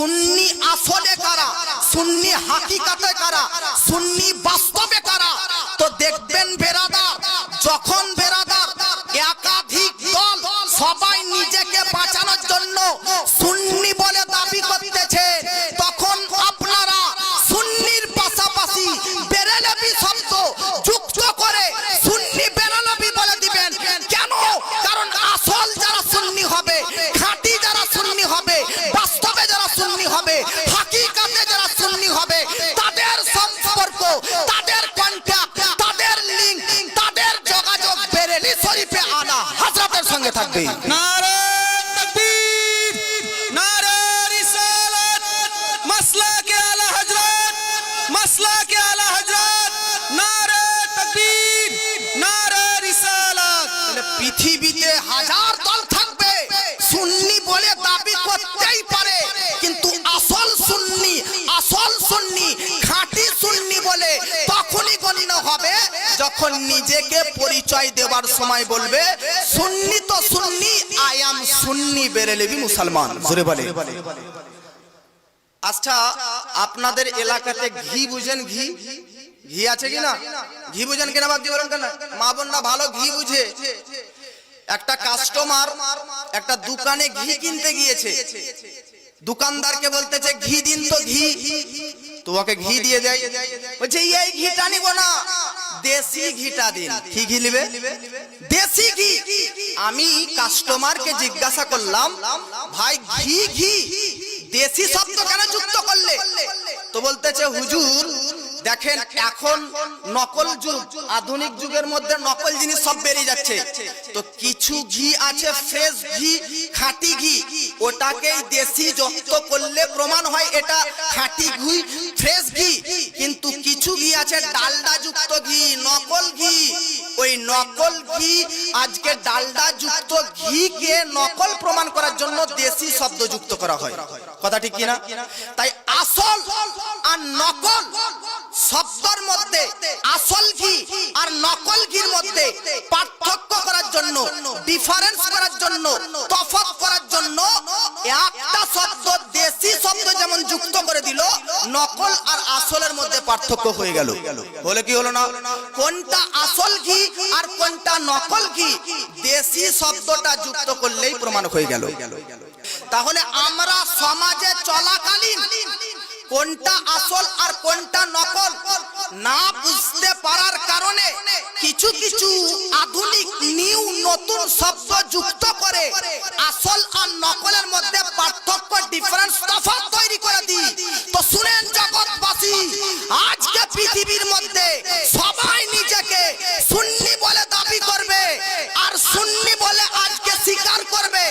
সুন্নি আসলে কারা, সুন্নি হাকিকাতে কারা, সুন্নি বাস্তবে কারা। তো দেখবেন বেরাদার, যখন বেরাদার একাধিক দল সবাই নিজেকে বাঁচানোর জন্য সুন্নি বলে দাবি করতেছে, তখন আপনারা সুন্নির পাশাপাশি বেরেলভি শব্দ যুক্ত করে সুন্নি বেরেলভি বলে দিবেন। কেন? কারণ আসল যারা সুন্নি হবে, খাঁটি যারা সুন্নি হবে, বাস্তবে যারা সুন্নি হবে, হাকিকাতে যারা সুন্নি হবে, তাদের সম্পর্ক, তাদের কন্ট্যাক্ট, তাদের লিংক, তাদের যোগাযোগ বেরেলি শরীফে আলা হযরতের সঙ্গে থাকবে। নারে তাকবীর, নারে রিসালাত, মাসলাকে আলা হযরত, মাসলাকে আলা হযরত, নারে তাকবীর, নারে রিসালাত। পৃথিবীতে হাজার দল থাকবে, সুন্নি বলে দাবি করতেই পারে, কিন্তু আসল সুন্নি, আসল সুন্নি, খাঁটি সুন্নি বলে তখনই গণ্য হবে যখন নিজেকে পরিচয় দেওয়ার সময় বলবে সুন্নি তো সুন্নি, আই এম সুন্নি বেরেলভি মুসলমান। জোরে বলে। আচ্ছা, আপনাদের এলাকাতে ঘি বুঝেন? ঘি, ঘি আছে কিনা? ঘি বুঝেন কিনা বাদ দিয়ে বলেন কেন? মা বোনরা ভালো ঘি বুঝে। একটা কাস্টমার একটা দোকানে ঘি কিনতে গিয়েছে, দোকানদারকে বলতেছে ঘি দিন তো ঘি, তো ওকে ঘি দিয়ে দেয়। বলছে এই ঘিটা নিব না, দেশি ঘিটা দিন। কি ঘি নিবে? দেশি ঘি। আমি কাস্টমারকে জিজ্ঞাসা করলাম, ভাই ঘি ঘি দেশি শব্দ কেন যুক্ত করলে? তো বলতেছে হুজুর দেখেন এখন নকল যুগ, আধুনিক যুগের মধ্যে নকল জিনিস সব বেরিয়ে যাচ্ছে, তো কিছু ঘি আছে ফ্রেশ ঘি, খাঁটি ঘি, ওটাকেই দেশি যুক্ত করলে প্রমাণ হয় এটা খাঁটি ঘি, ফ্রেশ ঘি। কিন্তু কিছু ঘি আছে ডালডা যুক্ত ঘি, নকল ঘি। ওই নকল ঘি আজকে ডালডা যুক্ত ঘিকে নকল প্রমাণ করার জন্য দেশি শব্দ যুক্ত করা হয়। কথা ঠিক কিনা? তাই আসল আর নকল শব্দের মধ্যে, আসল ঘি আর নকল ঘির মধ্যে পার্থক্য করার জন্য, ডিফারেন্স করার জন্য, তফাৎ করার জন্য একটা শব্দ দেশি শব্দ যেমন যুক্ত করে দিল, নকল আর আসলের মধ্যে পার্থক্য হয়ে গেল। বলে কি হলো না? কোনটা আসল ঘি আর কোনটা নকল ঘি দেশি শব্দটা যুক্ত করলেই প্রমাণ হয়ে গেল। তাহলে আমরা সমাজে চলাকালীন কোনটা আসল আর কোনটা নকল না বুঝতে পারার কারণে কিছু কিছু আধুনিক নিউ নতুন শব্দ যুক্ত করে আসল আর নকলের মধ্যে পার্থক্য, ডিফারেন্স, তফাৎ তৈরি করে দিই। তো শুনেন জগৎবাসী, আজকে পৃথিবীর মধ্যে সবাই নিজেকে সুন্নি বলে দাবি করবে, আর সুন্নি বলে আজকে স্বীকার করবে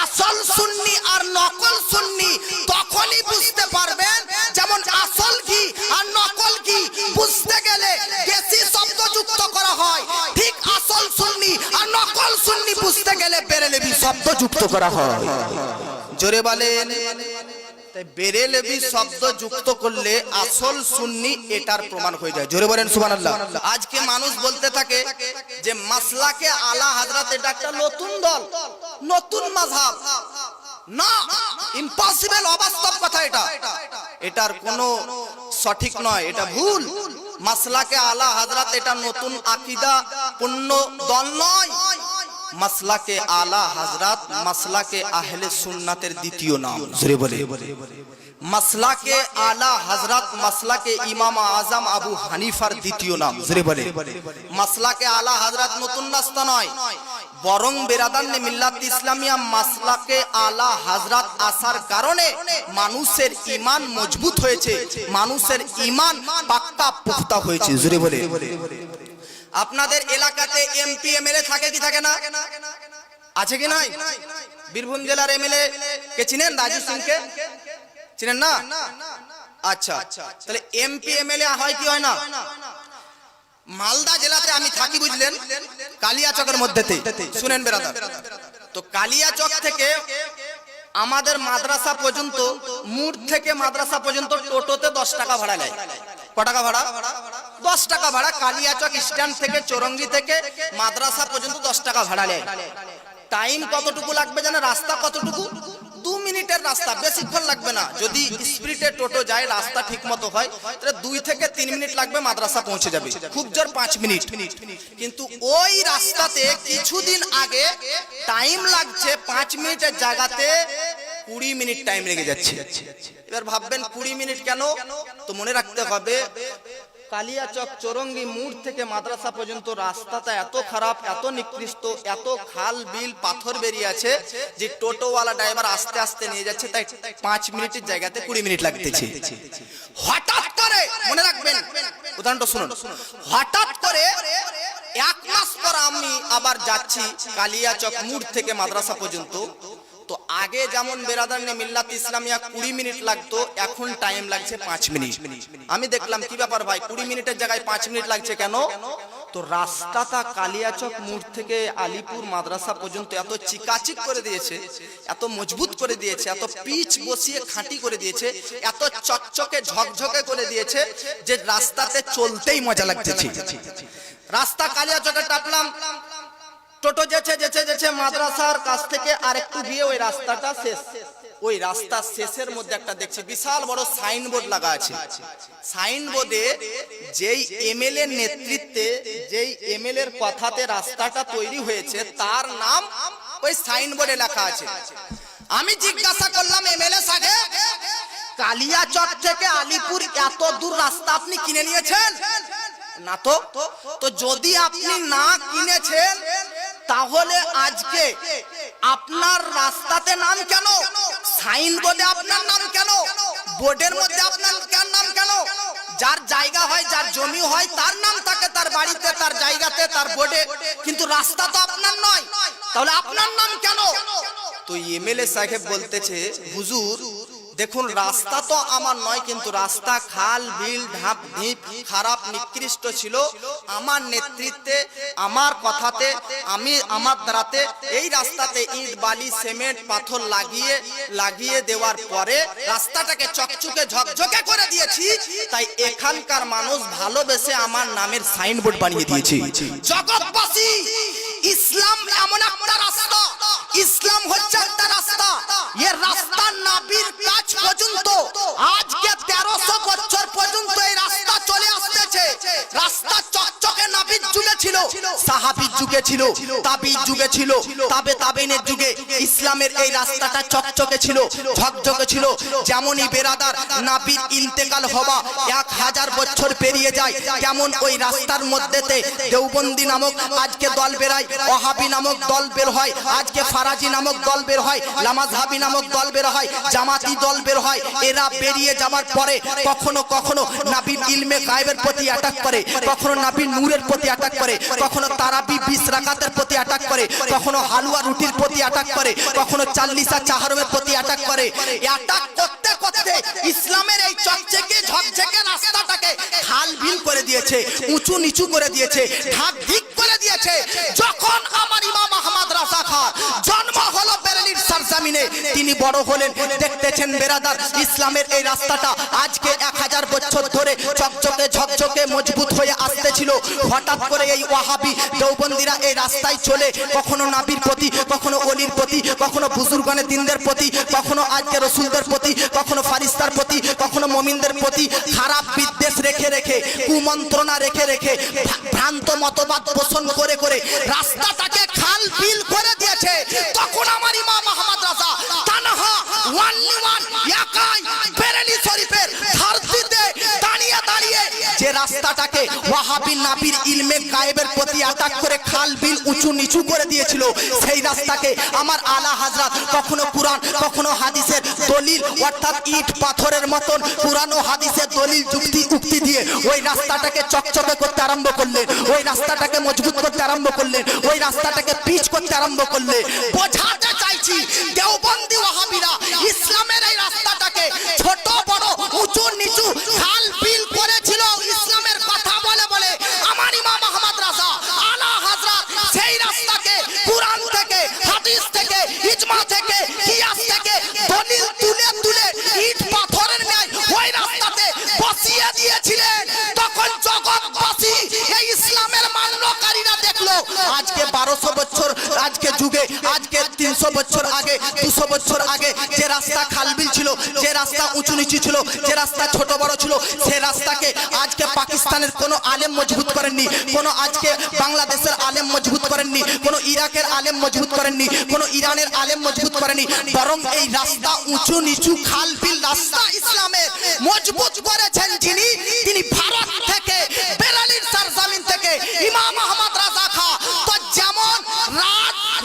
আসল সুন্নি আর নকল সুন্নি তখনই বুঝতে পারবেন যেমন আসল ঘি আর নকল ঘি বুঝতে গেলে দেশি শব্দ যুক্ত করা হয়, ঠিক আসল সুন্নি আর নকল সুন্নি বুঝতে গেলে বেরেলভি শব্দ যুক্ত করা হয়। জোরে বলেন। তাই বেরেলভি শব্দ যুক্ত করলে আসল সুন্নি এটার প্রমাণ হয়ে যায়। জোরে বলেন সুবহানাল্লাহ। আজকে মানুষ বলতে থাকে যে মাসলাকে আলা হযরত এটা একটা নতুন দল, নতুন মাযহাব। না, ইম্পসিবল, অবাস্তব কথা এটা। এটার কোনো সঠিক নয়, এটা ভুল। মাসলাকে আলা হযরত এটা নতুন আকীদা পূর্ণ দল নয়। মাসলাকে আলা হযরত মাসলাকে আহলে সুন্নাতের দ্বিতীয় নাম। জোরে বলে। মাসলাকে আলা হযরত মাসলাকে ইমাম আজম আবু হানিফার দ্বিতীয় নাম। জোরে বলে। মাসলাকে আলা হযরত নতুন রাস্তা নয়, বরং বেরাদান মিল্লাত ইসলামিয়া মাসলাকে আলা হযরত আসার কারণে মানুষের ঈমান মজবুত হয়েছে, মানুষের ঈমান পাক্কা পুখতা হয়েছে। জোরে বলে। আপনাদের এলাকাতে এমপি এমএলএ থাকে কি থাকে না? আছে কি নাই? বীরভূম জেলার এমএলএ কে চিনেন? রাজু সিং কে চিনেন না? আচ্ছা, তাহলে এমপি এমএলএ হয় কি হয় না? মালদা জেলাতে আমি থাকি, বুঝলেন, কালিয়াচকের মধ্যেতে। শুনেন বেরাদার, তো কালিয়াচক থেকে আমাদের মাদ্রাসা পর্যন্ত, মুড় থেকে মাদ্রাসা পর্যন্ত টোটোতে 10 টাকা ভাড়া নেয়। ক টাকা ভাড়া? 10 টাকা ভাড়া। কালিয়াচক স্ট্যান্ড থেকে, চৌরঙ্গি থেকে মাদ্রাসা পর্যন্ত 10 টাকা ভাড়া নেয়। টাইম কতটুকু লাগবে জানেন? রাস্তা কতটুকু? 2 মিনিটের রাস্তা, বেশিক্ষণ লাগবে না। যদি স্পিডে টোটো যায়, রাস্তা ঠিক মতো হয়, তাহলে 2 থেকে 3 মিনিট লাগবে, মাদ্রাসা পৌঁছে যাবে। খুব জোর 5 মিনিট। কিন্তু ওই রাস্তাতে কিছুদিন আগে টাইম লাগছে 5 মিনিটের জায়গাতে 20 মিনিট টাইম লেগে যাচ্ছে। এবার ভাববেন 20 মিনিট কেন? তো মনে রাখতে হবে কালিয়াচক চৌরঙ্গি মোড় থেকে মাদ্রাসা পর্যন্ত রাস্তাটা এত খারাপ, এত নিকৃষ্ট, এত খাল বিল পাথর বেরিয়ে আছে যে টোটোওয়ালা ড্রাইভার আস্তে আস্তে নিয়ে যাচ্ছে, তাই 5 মিনিটের জায়গাতে 20 মিনিট লাগতেছে। হঠাৎ করে মনে রাখবেন, উদাহরণটা শুনুন, হঠাৎ করে 1 মাস পর আমি আবার যাচ্ছি কালিয়াচক মোড় থেকে মাদ্রাসা পর্যন্ত। তো আগে যেমন বেরাদারনে মিল্লাত ইসলামিয়া 20 মিনিট লাগতো, এখন টাইম লাগছে 5 মিনিট। আমি দেখলাম কি ব্যাপার ভাই, 20 মিনিটের জায়গায় 5 মিনিট লাগছে কেন? তো রাস্তাটা কালিয়াচক মোড় থেকে আলিপুর মাদ্রাসা পর্যন্ত এত চিকাচিক করে দিয়েছে, এত মজবুত করে দিয়েছে, এত পিচ বসিয়ে খাঁটি করে দিয়েছে, এত চকচকে ঝকঝকে করে দিয়েছে যে রাস্তাতে চলতেই মজা লাগতেছে। রাস্তা কালিয়াচকে টাপলাম, টোটো যেছে মাদ্রাসার কাছ থেকে আর একটু গিয়ে ওই রাস্তাটা শেষ। ওই রাস্তার শেষের মধ্যে একটা দেখছি বিশাল বড় সাইনবোর্ড লাগা আছে। সাইনবোর্ডে যেই এমএলএ নেতৃত্বে, যেই এমএলএর কথাতে রাস্তাটা তৈরি হয়েছে, তার নাম ওই সাইনবোর্ডে লেখা আছে। আমি জিজ্ঞাসা করলাম, এমএলএ সাহেব, কালিয়াচক থেকে আলিপুর এত দূর রাস্তা আপনি কিনে নিয়েছেন? না তো। তো যদি আপনি না কিনেছেন তাহলে আজকে আপনার রাস্তাতে নাম কেন? সাইনবোর্ডে আপনার নাম কেন? বোর্ডের মধ্যে আপনার নাম কেন? যার জায়গা হয়, যার জমি হয়, তার নাম থাকে তার বাড়িতে, তার জায়গাতে, তার বোর্ডে, কিন্তু রাস্তা তো আপনার নয়, তাহলে আপনার নাম কেন? তো এমএলএ সাহেব বলতেছে, হুজুর দেখুন, রাস্তা তো আমার নয়, কিন্তু রাস্তা খাল বিল ঢাপ ঢিপ খারাপ নিকৃষ্ট ছিল। আমার নেতৃত্বে, আমার কথাতে, আমি আমার দ্বারাতে এই রাস্তাতে ইট বালি সিমেন্ট পাথর লাগিয়ে দেওয়ার পরে রাস্তাটাকে চকচকে ঝকঝকে করে দিয়েছি, তাই এখানকার মানুষ ভালোবেসে আমার নামের সাইনবোর্ড বানিয়ে দিয়েছে। জগৎবাসী, ইসলাম এমন একটা রাস্তা, ইসলাম হচ্ছে একটা রাস্তা, এই রাস্তা নাবির কাছ পর্যন্ত আজকে 1300 বছর পর্যন্ত এই রাস্তা চলে আসতেছে। রাস্তা চকচকে নাবির যুগে ছিল, সাহাবীর যুগে ছিল, তাবিঈর যুগে ছিল, তাবেইনের যুগে ইসলামের এই রাস্তাটা চকচকে ছিল, ঝকঝকে ছিল। যেমনই বেরাদার নাবির ইন্তেকাল হওয়া 1000 বছর পেরিয়ে যায়, তেমন ওই রাস্তার মধ্যেতে দেওবন্দি নামক আজকে দল বেরায়, ওয়াহাবি নামক দল বের হয়, আজকে ফারাজি নামক দল বের হয়, লামাযহাবি নামক দল বের হয়, জামাতি দল বের হয়। এরা বেরিয়ে যাওয়ার পরে কখনো কখনো নবীর ইলমে গায়েবের প্রতি অ্যাটাক করে, কখনো নবীর নূরের প্রতি অ্যাটাক করে, কখনো তারাবি 20 রাকাতের প্রতি অ্যাটাক করে, কখনো হালুয়া রুটির প্রতি অ্যাটাক করে, কখনো চাল্লিশা চাহারমের প্রতি অ্যাটাক করে। অ্যাটাক করতে করতে ইসলামের এই চকচকে ঝকঝকে রাস্তাটাকে খাল বিল করে দিয়েছে, উঁচু নিচু করে দিয়েছে, ঢাক ঢিক করে দিয়েছে। যখন আমার ইমাম আহমদ রাজা খান জন্ম হলো বেরেলির সরজমিনে, তিনি বড় হলেন, দেখতেছেন বেরাদার ইসলামের এই রাস্তাটা আজকে 1000 বছর ধরে চকচকে ঝকঝকে মজবুত হয়ে আসতেছিল। হঠাৎ করে এই ওয়াহাবি দেওবন্দিরা এই রাস্তায় চলে কখনো নবীর প্রতি, কখনো ওলির প্রতি, কখনো বুজুর্গানে দিনদের প্রতি, কখনো আজকে রসুলদের প্রতি, কখনো ফারিস্তার প্রতি, কখনো মুমিনদের প্রতি খারাপ বিদ্বেষ রেখে রেখে, কুমন্ত্রণা রেখে রেখে, ভ্রান্ত মতবাদ পোষণ করে করে রাস্তাটাকে খাল বিল করে দিয়েছে। তখন আমার ইমাম আহমদ রাজা তানহা ওয়ানলি ওয়ান একাই বেরেলি শরীফের ধরতিতে দাঁড়িয়ে দাঁড়িয়ে যে রাস্তাটাকে ওয়াহাবি নবীর ইলমে গায়েবের প্রতি অ্যাটাক করে খাল বিল উঁচু নিচু করে দিয়েছিল, সেই রাস্তাকে আমার আলা হযরত কখনো কুরআন কখনো হাদিসের দলিল অর্থাৎ ইট পাথরের মতন কুরআন ও হাদিসের দলিল যুক্তি উক্তি দিয়ে ওই রাস্তাটাকে চকচকে করতে আরম্ভ করলেন, ওই রাস্তাটাকে মজবুত করতে আরম্ভ করলেন, ওই রাস্তাটাকে পিচ করতে আরম্ভ করলেন। বোঝাতে চাইছি দেওবন্দি ওয়াহাবিরা ইসলামের এই রাস্তাটাকে ছোট বড় উঁচু নিচু খাল বিল করেছিল ইসলামের কথা বলে বলে। আমার ইমাম আহমদ রাজা আলা হযরত সেই রাস্তাকে কুরআন থেকে, হাদিস থেকে, ইজমা থেকে, কিয়াস থেকে দলিল তুলে তুলে ইট পাথরের ন্যায় ওই রাস্তাতে বসিয়ে দিয়েছিলেন। তখন জগৎবাসী এই ইসলামের মান্যকারীরা দেখলো আজকে 1200 বছর আজকে যুগে, আজকে 300 বছর আগে, 200 বছর আগে যে রাস্তা উঁচু নিচু ছিল, যে রাস্তা ছোট বড় ছিল, সে রাস্তাকে আজকে পাকিস্তানের কোনো আলেম মজবুত করেননি, কোনো আজকে বাংলাদেশের আলেম মজবুত করেননি, কোনো ইরাকের আলেম মজবুত করেননি, কোনো ইরানের আলেম মজবুত করেনি, বরং এই রাস্তা উঁচু নিচু খাল বিল রাস্তা ইসলামের মজবুত করেছেন যিনি, তিনি ভারত থেকে বেলালির সরজমিন থেকে ইমাম আহমদ রাজা খা। তো যেমন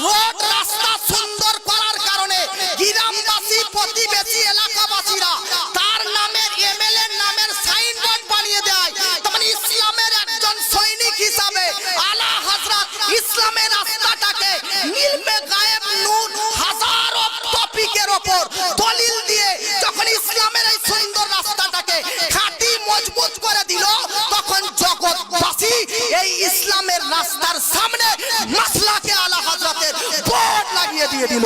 রোড রাস্তা সুন্দর করার কারণে গ্রামবাসী প্রতিবেশী এলাকাবাসীরা তার নামের এমএলএ নামের সাইনবোর্ড বানিয়ে দেয়, তখন ইসলামের একজন সৈনিক হিসাবে আলা হযরত ইসলামের রাস্তাটাকে নীলমে গায়েব নূর হাজারো টপিকের উপর দলিল দিয়ে যখন ইসলামের এই সুন্দর রাস্তাটাকে খাঁটি মজবুত করে দিল, তখন জগৎবাসী এই ইসলামের রাস্তার সামনে মাসলাকে আলা হযরতের বোর্ড লাগিয়ে দিয়ে দিল।